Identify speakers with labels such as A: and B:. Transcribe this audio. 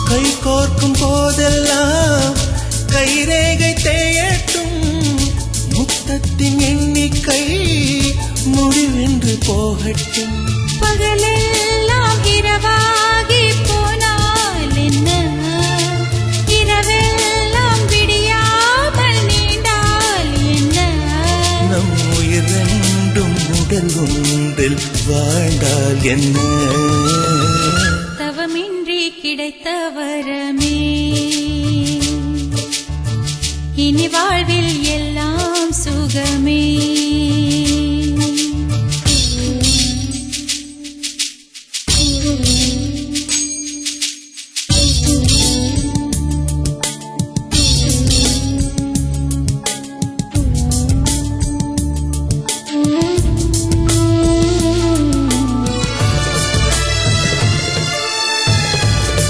A: கை கோர்க்கும் போதெல்லாம் கைரேகை தேயட்டும், முத்தத்தின் எண்ணிக்கை முடிவென்று போகட்டும்.
B: பகலெல்லாம் இரவாகி போனால் என்ன, இரவெல்லாம் விடியாமல் நீண்டால் என்ன,
A: நம் உயிர் ரெண்டும் உடல் ஒன்றில் வாழ்ந்தால் என்ன,
B: தவமின்றி கிடைத்த வரமே இனி வாழ்வில் எல்லாம் சுகமே.